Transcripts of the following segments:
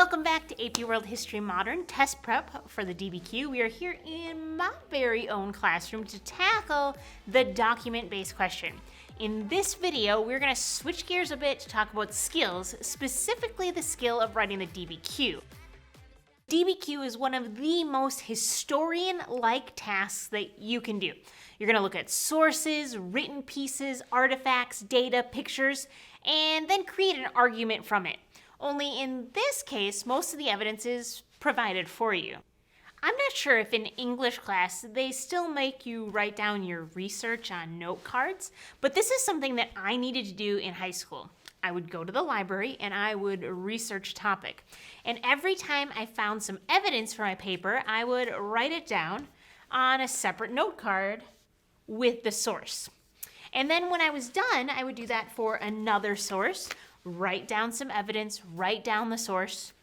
Welcome back to AP World History Modern Test Prep for the DBQ. We are here in my very own classroom to tackle the document-based question. In this video, we're going to switch gears a bit to talk about skills, specifically the skill of writing the DBQ. DBQ is one of the most historian-like tasks that you can do. You're going to look at sources, written pieces, artifacts, data, pictures, and then create an argument from it. Only in this case, most of the evidence is provided for you. I'm not sure if in English class they still make you write down your research on note cards, but this is something that I needed to do in high school. I would go to the library and I would research a topic. And every time I found some evidence for my paper, I would write it down on a separate note card with the source. And then when I was done, I would do that for another source, write down some evidence, write down the source,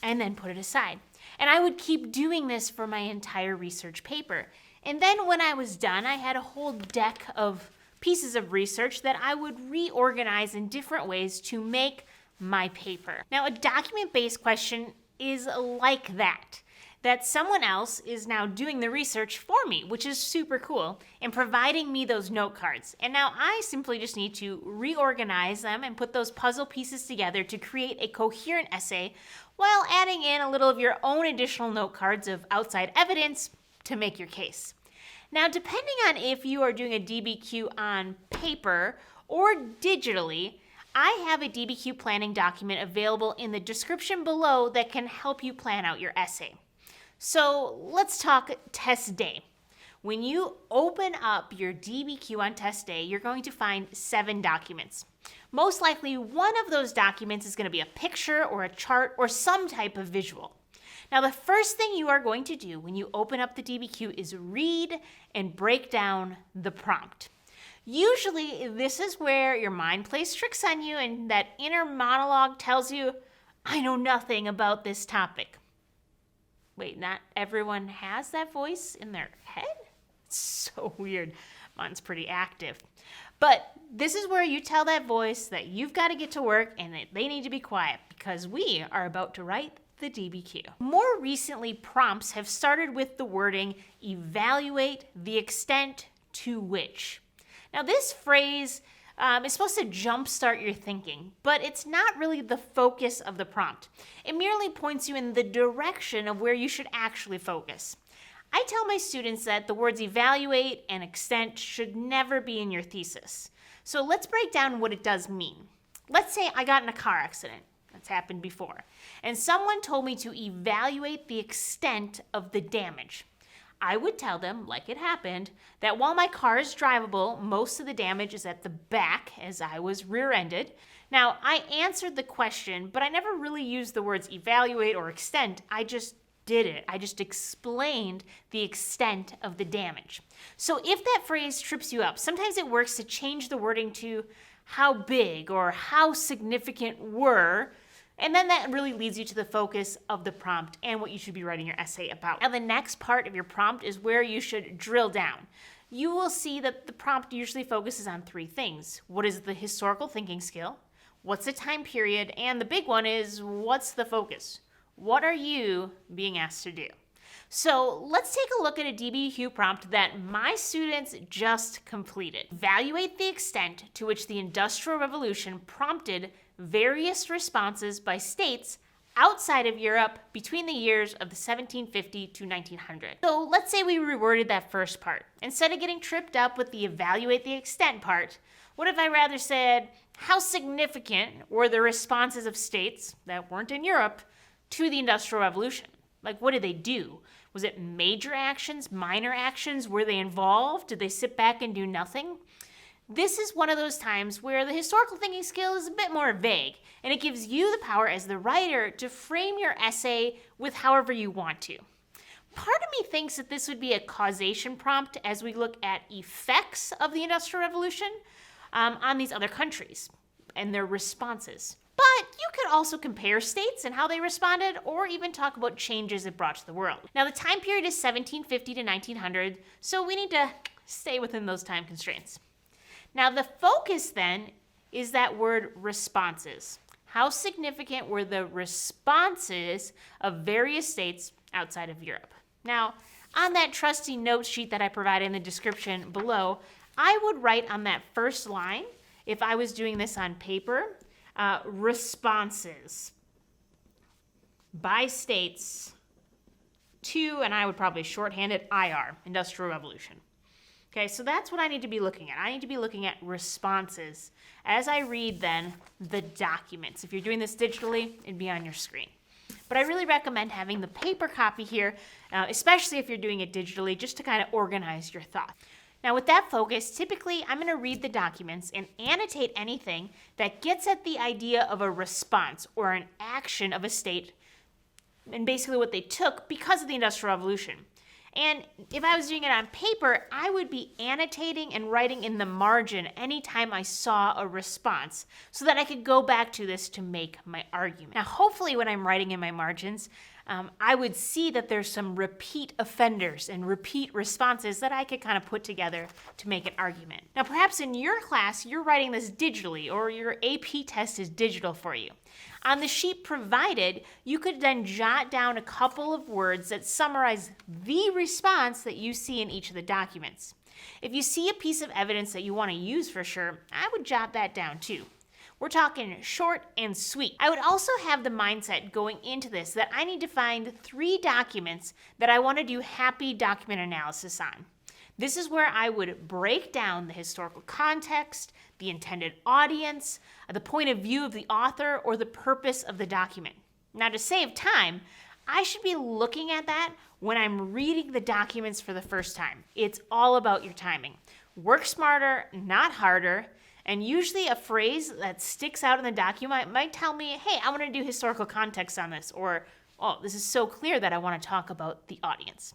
and then put it aside. And I would keep doing this for my entire research paper. And then when I was done, I had a whole deck of pieces of research that I would reorganize in different ways to make my paper. Now, a document-based question is like that someone else is now doing the research for me, which is super cool, and providing me those note cards. And now I simply just need to reorganize them and put those puzzle pieces together to create a coherent essay while adding in a little of your own additional note cards of outside evidence to make your case. Now, depending on if you are doing a DBQ on paper or digitally, I have a DBQ planning document available in the description below that can help you plan out your essay. So let's talk test day. When you open up your DBQ on test day, you're going to find 7 documents. Most likely one of those documents is going to be a picture or a chart or some type of visual. Now, the first thing you are going to do when you open up the DBQ is read and break down the prompt. Usually this is where your mind plays tricks on you and that inner monologue tells you, I know nothing about this topic. Wait, not everyone has that voice in their head? It's so weird. Mine's pretty active. But this is where you tell that voice that you've got to get to work and that they need to be quiet because we are about to write the DBQ. More recently, prompts have started with the wording, evaluate the extent to which. Now, this phrase is supposed to jumpstart your thinking, but it's not really the focus of the prompt. It merely points you in the direction of where you should actually focus. I tell my students that the words evaluate and extent should never be in your thesis. So let's break down what it does mean. Let's say I got in a car accident. That's happened before. And someone told me to evaluate the extent of the damage. I would tell them, like it happened, that while my car is drivable, most of the damage is at the back as I was rear-ended. Now, I answered the question, but I never really used the words evaluate or extent. I just did it. I just explained the extent of the damage. So if that phrase trips you up, sometimes it works to change the wording to how big or how significant were, and then that really leads you to the focus of the prompt and what you should be writing your essay about. Now, the next part of your prompt is where you should drill down. You will see that the prompt usually focuses on 3 things. What is the historical thinking skill? What's the time period? And the big one is, what's the focus? What are you being asked to do? So let's take a look at a DBQ prompt that my students just completed. Evaluate the extent to which the Industrial Revolution prompted various responses by states outside of Europe between the years of the 1750 to 1900. So let's say we reworded that first part. Instead of getting tripped up with the evaluate the extent part, what if I rather said, how significant were the responses of states that weren't in Europe to the Industrial Revolution? Like, what did they do? Was it major actions, minor actions? Were they involved? Did they sit back and do nothing? This is one of those times where the historical thinking skill is a bit more vague, and it gives you the power as the writer to frame your essay with however you want to. Part of me thinks that this would be a causation prompt as we look at effects of the Industrial Revolution on these other countries and their responses. But you could also compare states and how they responded, or even talk about changes it brought to the world. Now, the time period is 1750 to 1900, so we need to stay within those time constraints. Now, the focus then is that word responses. How significant were the responses of various states outside of Europe? Now, on that trusty note sheet that I provided in the description below, I would write on that first line, if I was doing this on paper, responses by states to, and I would probably shorthand it, IR, Industrial Revolution. Okay, so that's what I need to be looking at. I need to be looking at responses as I read then the documents. If you're doing this digitally, it'd be on your screen. But I really recommend having the paper copy here, especially if you're doing it digitally, just to kind of organize your thoughts. Now with that focus, typically I'm going to read the documents and annotate anything that gets at the idea of a response or an action of a state and basically what they took because of the Industrial Revolution. And if I was doing it on paper, I would be annotating and writing in the margin anytime I saw a response so that I could go back to this to make my argument. Now, hopefully when I'm writing in my margins, I would see that there's some repeat offenders and repeat responses that I could kind of put together to make an argument. Now, perhaps in your class, you're writing this digitally or your AP test is digital for you. On the sheet provided, you could then jot down a couple of words that summarize the response that you see in each of the documents. If you see a piece of evidence that you want to use for sure, I would jot that down too. We're talking short and sweet. I would also have the mindset going into this that I need to find 3 documents that I want to do happy document analysis on. This is where I would break down the historical context, the intended audience, the point of view of the author, or the purpose of the document. Now, to save time, I should be looking at that when I'm reading the documents for the first time. It's all about your timing. Work smarter, not harder. And usually a phrase that sticks out in the document might tell me, hey, I want to do historical context on this, or, oh, this is so clear that I want to talk about the audience.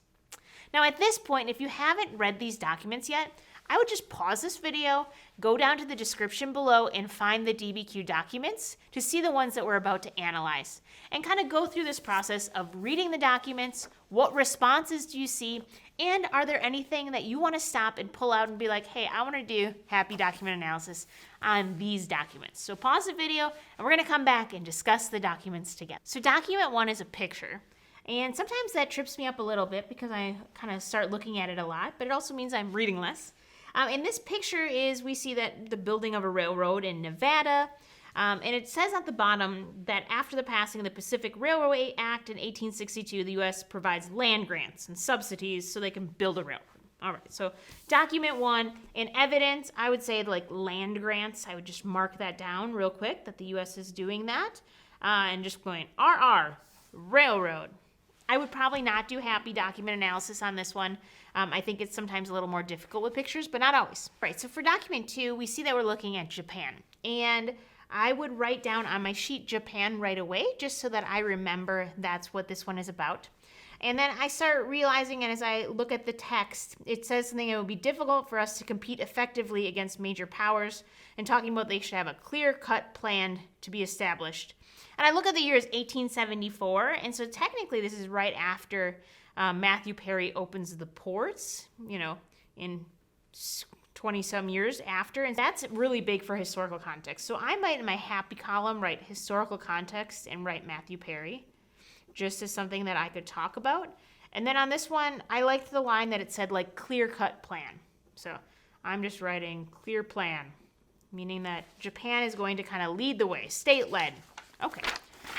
Now at this point, if you haven't read these documents yet, I would just pause this video, go down to the description below and find the DBQ documents to see the ones that we're about to analyze and kind of go through this process of reading the documents, what responses do you see, and are there anything that you want to stop and pull out and be like, hey, I want to do happy document analysis on these documents. So pause the video and we're going to come back and discuss the documents together. So document 1 is a picture. And sometimes that trips me up a little bit because I kind of start looking at it a lot, but it also means I'm reading less. In this picture we see that the building of a railroad in Nevada, and it says at the bottom that after the passing of the Pacific Railroad Act in 1862, the U.S. provides land grants and subsidies so they can build a railroad. All right, so document 1, in evidence, I would say like land grants. I would just mark that down real quick that the U.S. is doing that, and just going RR, railroad. I would probably not do happy document analysis on this one. I think it's sometimes a little more difficult with pictures, but not always. Right, so for document 2, we see that we're looking at Japan. And I would write down on my sheet Japan right away, just so that I remember that's what this one is about. And then I start realizing, and as I look at the text, it says something, it would be difficult for us to compete effectively against major powers, and talking about they should have a clear-cut plan to be established. And I look at the year as 1874, and so technically this is right after Matthew Perry opens the ports, in 20-some years after, and that's really big for historical context. So I might, in my happy column, write historical context and write Matthew Perry, just as something that I could talk about. And then on this one, I liked the line that it said, like, clear-cut plan. So I'm just writing clear plan, meaning that Japan is going to kind of lead the way, state-led. Okay.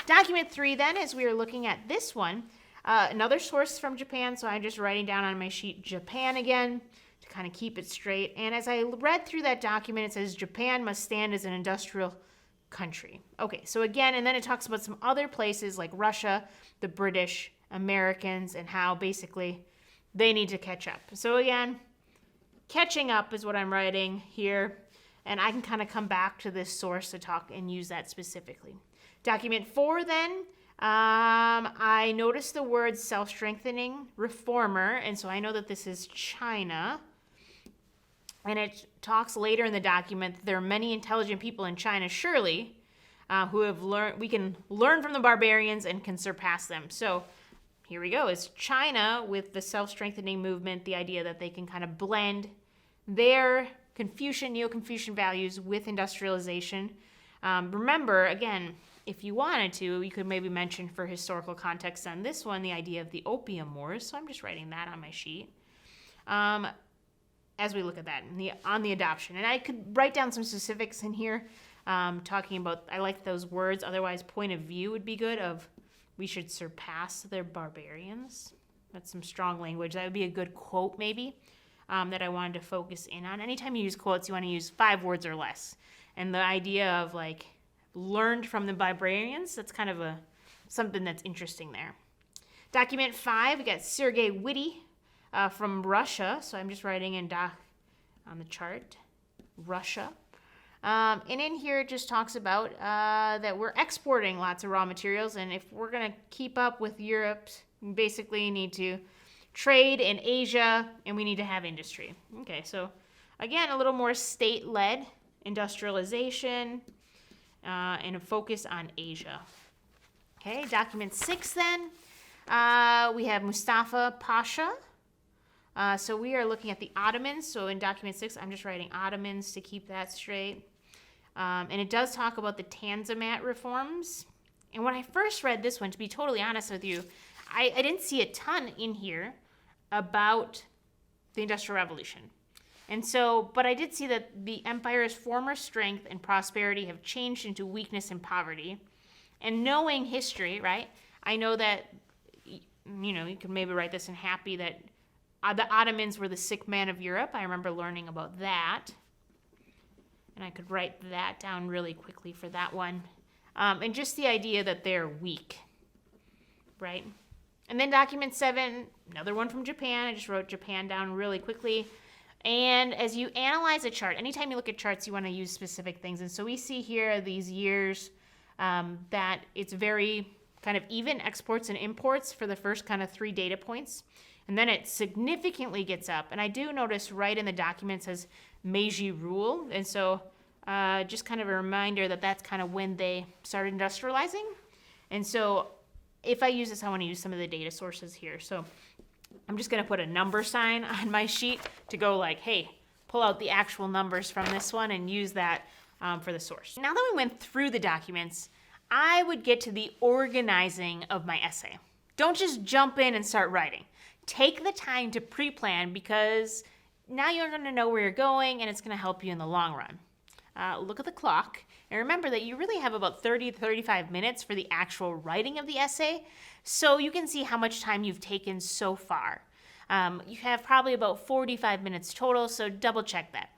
Document 3 then, as we are looking at this one, another source from Japan, so I'm just writing down on my sheet Japan again to kind of keep it straight. And as I read through that document, it says Japan must stand as an industrial country. Okay, so again, and then it talks about some other places like Russia, the British, Americans, and how basically they need to catch up. So again, catching up is what I'm writing here, and I can kind of come back to this source to talk and use that specifically. Document 4 then, I noticed the word self-strengthening reformer, and so I know that this is China. And it talks later in the document that there are many intelligent people in China, surely, who have learned, we can learn from the barbarians and can surpass them. So here we go. It's China with the self-strengthening movement, the idea that they can kind of blend their Confucian, Neo-Confucian values with industrialization. Remember, again, if you wanted to, you could maybe mention for historical context on this one the idea of the Opium Wars. So I'm just writing that on my sheet as we look at that on the adoption. And I could write down some specifics in here talking about, I like those words, otherwise point of view would be good, of we should surpass their barbarians. That's some strong language. That would be a good quote maybe that I wanted to focus in on. Anytime you use quotes, you want to use 5 words or less. And the idea of like learned from the barbarians, that's kind of something that's interesting there. Document 5, we got Sergei Witte from Russia. So I'm just writing on the chart, Russia. And in here it just talks about that we're exporting lots of raw materials, and if we're going to keep up with Europe, we basically need to trade in Asia, and we need to have industry. Okay, so again, a little more state-led industrialization and a focus on Asia. Okay, document 6 then. We have Mustafa Pasha. So we are looking at the Ottomans. So in document 6, I'm just writing Ottomans to keep that straight. And it does talk about the Tanzimat reforms. And when I first read this one, to be totally honest with you, I didn't see a ton in here about the Industrial Revolution. And so, but I did see that the empire's former strength and prosperity have changed into weakness and poverty. And knowing history, right, I know that, you could maybe write this in happy that the Ottomans were the sick man of Europe. I remember learning about that. And I could write that down really quickly for that one. And just the idea that they're weak, right? And then document 7, another one from Japan. I just wrote Japan down really quickly. And as you analyze a chart, anytime you look at charts, you want to use specific things. And so we see here these years that it's very kind of even exports and imports for the first kind of 3 data points. And then it significantly gets up. And I do notice right in the document says Meiji rule. And so just kind of a reminder that that's kind of when they started industrializing. And so if I use this, I want to use some of the data sources here. So I'm just going to put a number sign on my sheet to go like, hey, pull out the actual numbers from this one and use that for the source. Now that we went through the documents, I would get to the organizing of my essay. Don't just jump in and start writing. Take the time to pre-plan, because now you're going to know where you're going and it's going to help you in the long run. Look at the clock and remember that you really have about 30 to 35 minutes for the actual writing of the essay, so you can see how much time you've taken so far. You have probably about 45 minutes total, so double check that.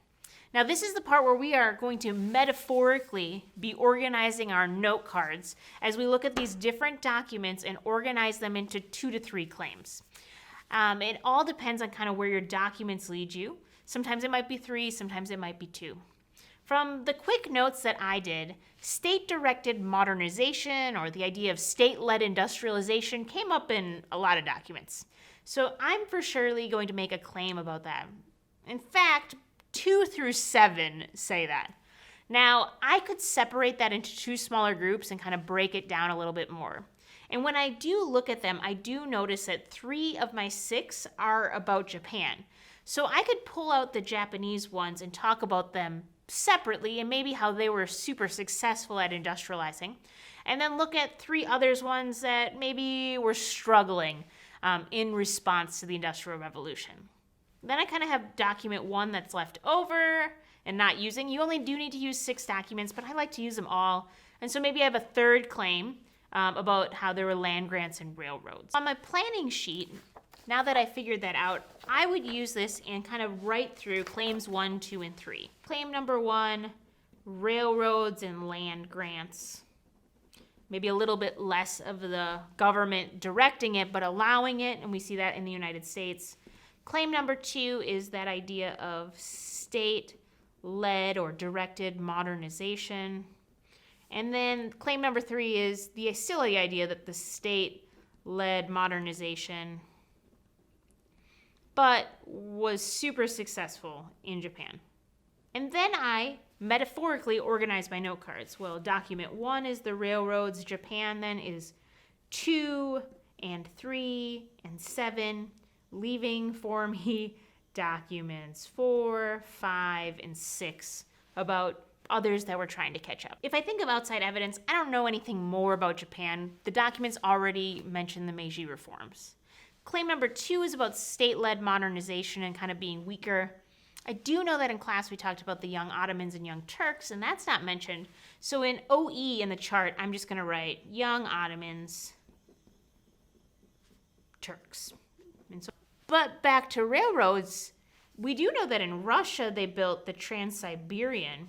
Now this is the part where we are going to metaphorically be organizing our note cards as we look at these different documents and organize them into 2 to 3 claims. It all depends on kind of where your documents lead you. Sometimes it might be 3, sometimes it might be 2. From the quick notes that I did, state-directed modernization or the idea of state-led industrialization came up in a lot of documents. So I'm for surely going to make a claim about that. In fact, 2 through 7 say that. Now, I could separate that into 2 smaller groups and kind of break it down a little bit more. And when I do look at them, I do notice that 3 of my 6 are about Japan. So I could pull out the Japanese ones and talk about them separately and maybe how they were super successful at industrializing. And then look at 3 others ones that maybe were struggling in response to the Industrial Revolution. Then I kind of have document 1 that's left over and not using. You only do need to use 6 documents, but I like to use them all. And so maybe I have a 3rd claim about how there were land grants and railroads. On my planning sheet, now that I figured that out, I would use this and kind of write through claims 1, 2, and 3. Claim number 1, railroads and land grants. Maybe a little bit less of the government directing it, but allowing it, and we see that in the United States. Claim number 2 is that idea of state-led or directed modernization. And then claim number 3 is the silly idea that the state led modernization, but was super successful in Japan. And then I metaphorically organize my note cards. Well, document 1 is the railroads. Japan then is 2 and 3 and 7, leaving for me documents 4, 5, and 6 about others that were trying to catch up. If I think of outside evidence, I don't know anything more about Japan. The documents already mention the Meiji reforms. Claim number 2 is about state-led modernization and kind of being weaker. I do know that in class we talked about the young Ottomans and young Turks, and that's not mentioned. So in OE in the chart, I'm just going to write young Ottomans, Turks. But back to railroads, we do know that in Russia they built the Trans-Siberian,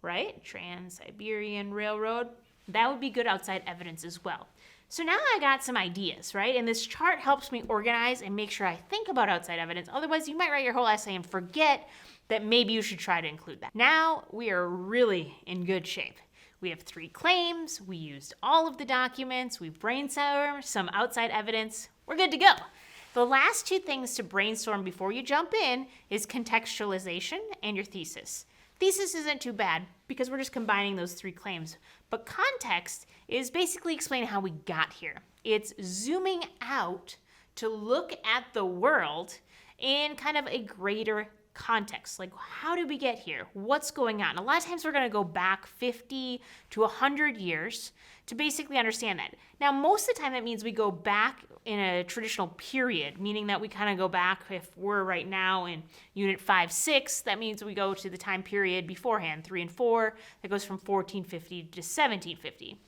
right? Trans-Siberian Railroad. That would be good outside evidence as well. So now I got some ideas, right? And this chart helps me organize and make sure I think about outside evidence. Otherwise, you might write your whole essay and forget that maybe you should try to include that. Now we are really in good shape. We have 3 claims. We used all of the documents. We've brainstormed some outside evidence. We're good to go. The last 2 things to brainstorm before you jump in is contextualization and your thesis. Thesis isn't too bad because we're just combining those 3 claims. But context is basically explaining how we got here. It's zooming out to look at the world in kind of a greater context. Like, how did we get here? What's going on? A lot of times we're going to go back 50 to 100 years to basically understand that. Now, most of the time that means we go back in a traditional period, meaning that we kind of go back, if we're right now in unit 5, 6, that means we go to the time period beforehand, 3 and 4, that goes from 1450 to 1750.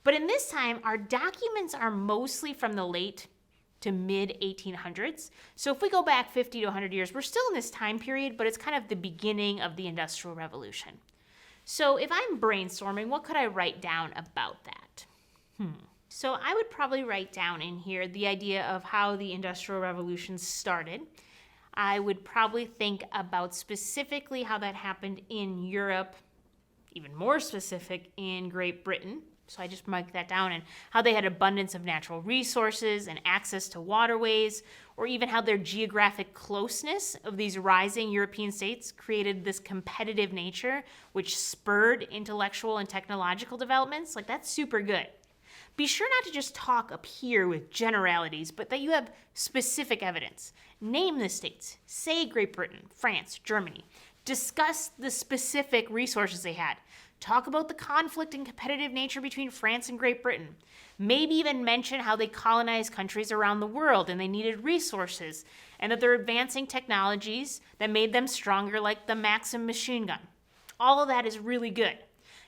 But in this time, our documents are mostly from the late to mid 1800s. So if we go back 50 to 100 years, we're still in this time period, but it's kind of the beginning of the Industrial Revolution. So if I'm brainstorming, what could I write down about that? So I would probably write down in here the idea of how the Industrial Revolution started. I would probably think about specifically how that happened in Europe, even more specific in Great Britain. So I just mark that down, and how they had abundance of natural resources and access to waterways, or even how their geographic closeness of these rising European states created this competitive nature, which spurred intellectual and technological developments. Like, that's super good. Be sure not to just talk up here with generalities, but that you have specific evidence. Name the states. Say Great Britain, France, Germany. Discuss the specific resources they had. Talk about the conflict and competitive nature between France and Great Britain. Maybe even mention how they colonized countries around the world and they needed resources, and that they're advancing technologies that made them stronger, like the Maxim machine gun. All of that is really good.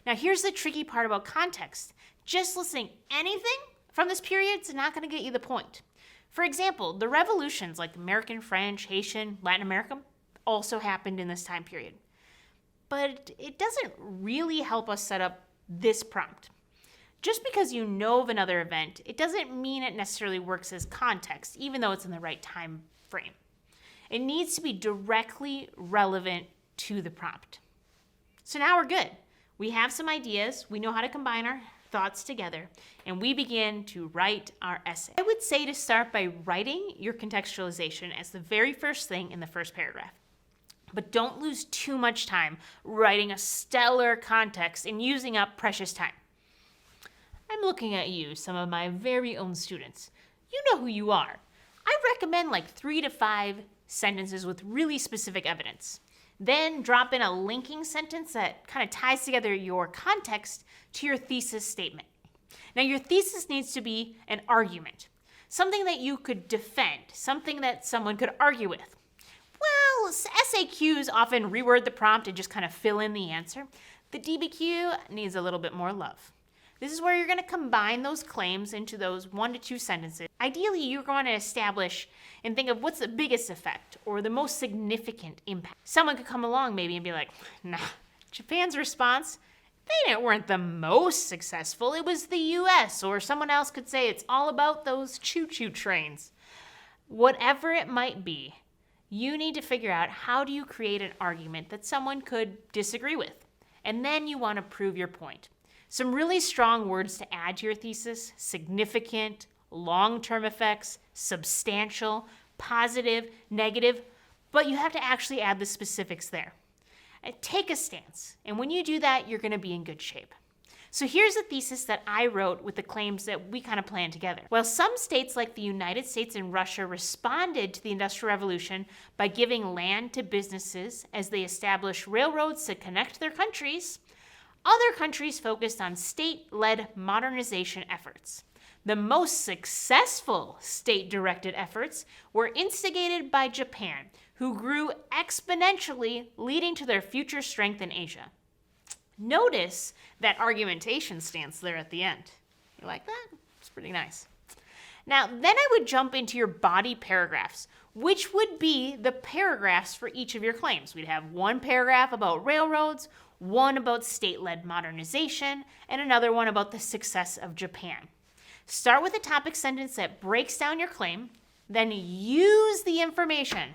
Now, here's the tricky part about context. Just listing anything from this period is not going to get you the point. For example, the revolutions like American, French, Haitian, Latin America also happened in this time period. But it doesn't really help us set up this prompt. Just because you know of another event, it doesn't mean it necessarily works as context, even though it's in the right time frame. It needs to be directly relevant to the prompt. So now we're good. We have some ideas, we know how to combine our thoughts together, and we begin to write our essay. I would say to start by writing your contextualization as the very first thing in the first paragraph. But don't lose too much time writing a stellar context and using up precious time. I'm looking at you, some of my very own students. You know who you are. I recommend like 3 to 5 sentences with really specific evidence. Then drop in a linking sentence that kind of ties together your context to your thesis statement. Now, your thesis needs to be an argument, something that you could defend, something that someone could argue with. Well, SAQs often reword the prompt and just kind of fill in the answer. The DBQ needs a little bit more love. This is where you're going to combine those claims into those 1 to 2 sentences. Ideally, you're going to establish and think of what's the biggest effect or the most significant impact. Someone could come along maybe and be like, nah, Japan's response, they weren't the most successful. It was the US. Or someone else could say it's all about those choo-choo trains. Whatever it might be, you need to figure out how do you create an argument that someone could disagree with. And then you want to prove your point. Some really strong words to add to your thesis: significant, long-term effects, substantial, positive, negative, but you have to actually add the specifics there. And take a stance, and when you do that, you're going to be in good shape. So here's a thesis that I wrote with the claims that we kind of planned together. While some states like the United States and Russia responded to the Industrial Revolution by giving land to businesses as they established railroads to connect their countries, other countries focused on state-led modernization efforts. The most successful state-directed efforts were instigated by Japan, who grew exponentially, leading to their future strength in Asia. Notice that argumentation stance there at the end. You like that? It's pretty nice. Now, then I would jump into your body paragraphs, which would be the paragraphs for each of your claims. We'd have one paragraph about railroads, one about state-led modernization, and another one about the success of Japan. Start with a topic sentence that breaks down your claim, then use the information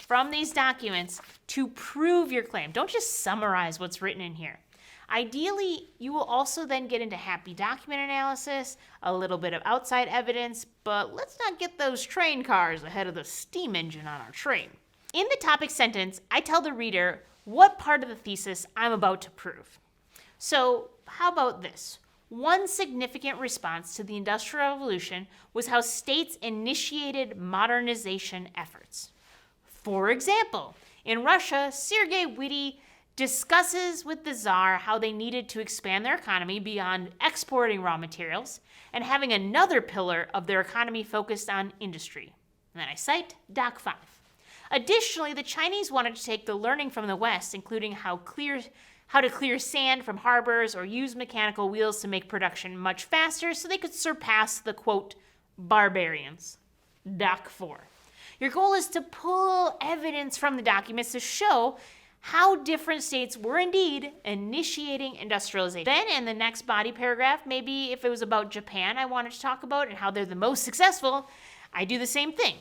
from these documents to prove your claim. Don't just summarize what's written in here. Ideally, you will also then get into happy document analysis, a little bit of outside evidence, but let's not get those train cars ahead of the steam engine on our train. In the topic sentence, I tell the reader what part of the thesis I'm about to prove. So how about this? One significant response to the Industrial Revolution was how states initiated modernization efforts. For example, in Russia, Sergei Witty discusses with the Tsar how they needed to expand their economy beyond exporting raw materials and having another pillar of their economy focused on industry. And then I cite Doc 5. Additionally, the Chinese wanted to take the learning from the West, including how to clear sand from harbors or use mechanical wheels to make production much faster so they could surpass the, quote, barbarians. Doc 4. Your goal is to pull evidence from the documents to show how different states were indeed initiating industrialization. Then in the next body paragraph, maybe if it was about Japan I wanted to talk about and how they're the most successful, I do the same thing.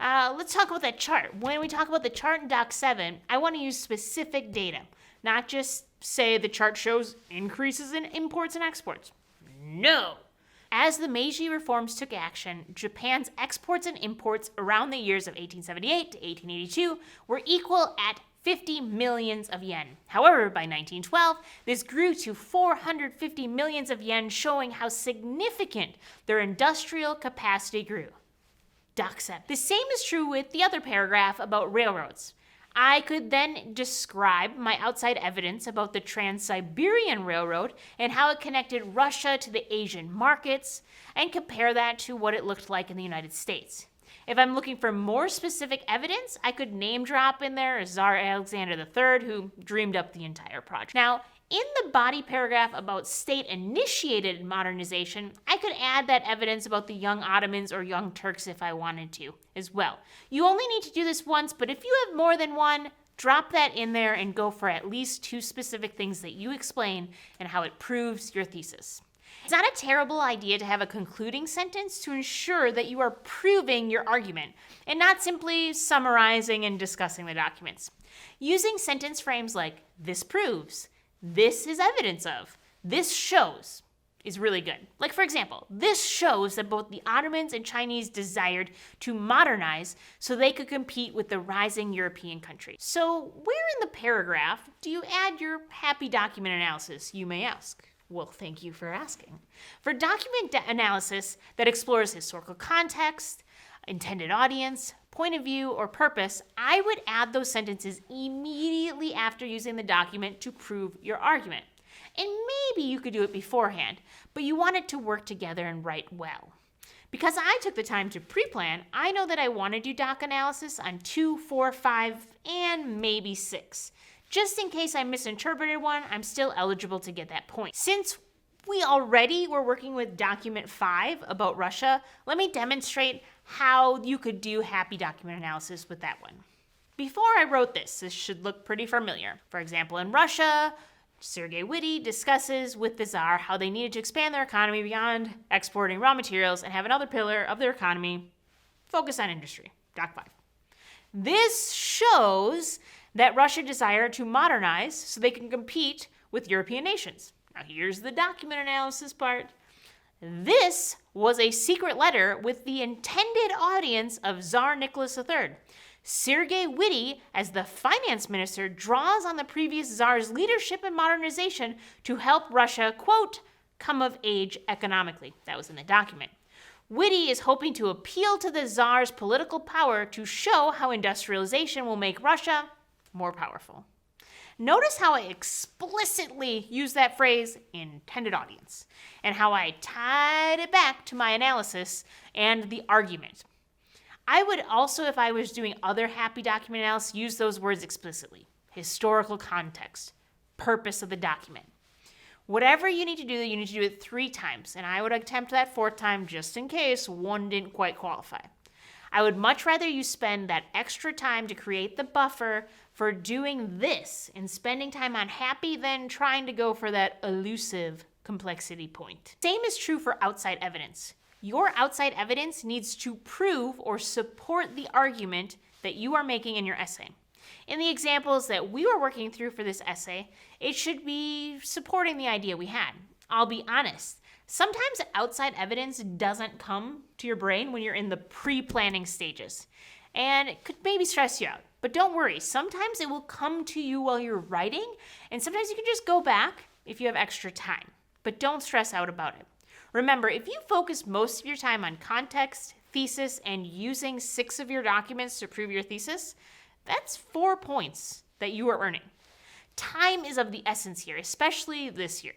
Let's talk about that chart. When we talk about the chart in Doc 7, I want to use specific data, not just say the chart shows increases in imports and exports. No. As the Meiji reforms took action, Japan's exports and imports around the years of 1878 to 1882 were equal at 50 millions of yen. However, by 1912, this grew to 450 millions of yen, showing how significant their industrial capacity grew. Doc 7. The same is true with the other paragraph about railroads. I could then describe my outside evidence about the Trans-Siberian Railroad and how it connected Russia to the Asian markets and compare that to what it looked like in the United States. If I'm looking for more specific evidence, I could name drop in there Tsar Alexander III, who dreamed up the entire project. Now, in the body paragraph about state-initiated modernization, I could add that evidence about the Young Ottomans or Young Turks if I wanted to as well. You only need to do this once, but if you have more than one, drop that in there and go for at least 2 specific things that you explain and how it proves your thesis. It's not a terrible idea to have a concluding sentence to ensure that you are proving your argument and not simply summarizing and discussing the documents. Using sentence frames like "this proves," "this is evidence of," "this shows" is really good. Like, for example, this shows that both the Ottomans and Chinese desired to modernize so they could compete with the rising European countries. So where in the paragraph do you add your happy document analysis, you may ask? Well, thank you for asking. For document analysis that explores historical context, intended audience, point of view, or purpose, I would add those sentences immediately after using the document to prove your argument. And maybe you could do it beforehand, but you want it to work together and write well. Because I took the time to pre-plan, I know that I want to do doc analysis on 2, 4, 5, and maybe 6. Just in case I misinterpreted one, I'm still eligible to get that point. Since we already were working with document 5 about Russia, let me demonstrate how you could do happy document analysis with that one. Before I wrote this should look pretty familiar. For example, in Russia, Sergei Witty discusses with the Tsar how they needed to expand their economy beyond exporting raw materials and have another pillar of their economy focus on industry. Doc 5. This shows that Russia desired to modernize so they can compete with European nations. Now here's the document analysis part. This was a secret letter with the intended audience of Tsar Nicholas III. Sergei Witte, as the finance minister, draws on the previous czar's leadership and modernization to help Russia, quote, come of age economically. That was in the document. Witte is hoping to appeal to the czar's political power to show how industrialization will make Russia more powerful. Notice how I explicitly use that phrase, intended audience, and how I tied it back to my analysis and the argument. I would also, if I was doing other happy document analysis, use those words explicitly. Historical context, purpose of the document. Whatever you need to do, you need to do it 3 times, and I would attempt that 4th time just in case one didn't quite qualify. I would much rather you spend that extra time to create the buffer for doing this and spending time on happy than trying to go for that elusive complexity point. Same is true for outside evidence. Your outside evidence needs to prove or support the argument that you are making in your essay. In the examples that we were working through for this essay, it should be supporting the idea we had. I'll be honest, sometimes outside evidence doesn't come to your brain when you're in the pre-planning stages, and it could maybe stress you out. But don't worry, sometimes it will come to you while you're writing, and sometimes you can just go back if you have extra time. But don't stress out about it. Remember, if you focus most of your time on context, thesis, and using 6 of your documents to prove your thesis, that's 4 points that you are earning. Time is of the essence here, especially this year.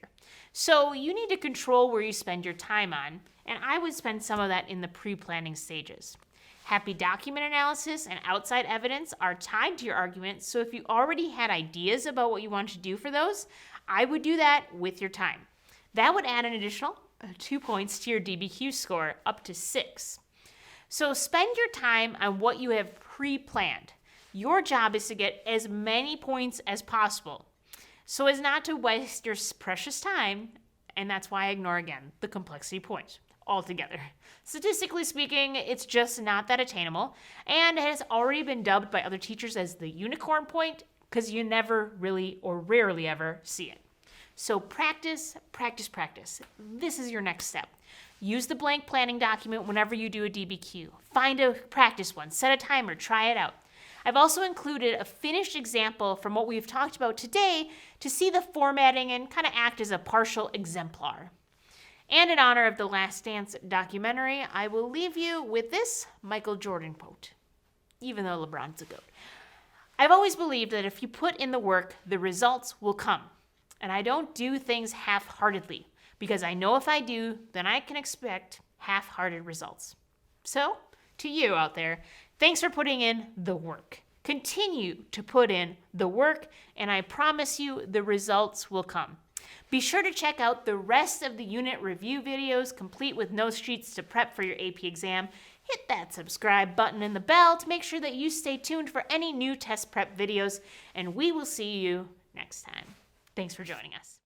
So you need to control where you spend your time on, and I would spend some of that in the pre-planning stages. Happy document analysis and outside evidence are tied to your argument, so if you already had ideas about what you want to do for those, I would do that with your time. That would add an additional 2 points to your DBQ score, up to 6. So spend your time on what you have pre-planned. Your job is to get as many points as possible, so as not to waste your precious time, and that's why I ignore, again, the complexity point altogether. Statistically speaking, it's just not that attainable, and it has already been dubbed by other teachers as the unicorn point, because you never really or rarely ever see it. So practice, practice, practice. This is your next step. Use the blank planning document whenever you do a DBQ. Find a practice one, set a timer, try it out. I've also included a finished example from what we've talked about today to see the formatting and kind of act as a partial exemplar. And in honor of the Last Dance documentary, I will leave you with this Michael Jordan quote, even though LeBron's a GOAT. I've always believed that if you put in the work, the results will come. And I don't do things half-heartedly, because I know if I do, then I can expect half-hearted results. So, to you out there, thanks for putting in the work. Continue to put in the work, and I promise you the results will come. Be sure to check out the rest of the unit review videos, complete with note sheets to prep for your AP exam. Hit that subscribe button and the bell to make sure that you stay tuned for any new test prep videos, and we will see you next time. Thanks for joining us.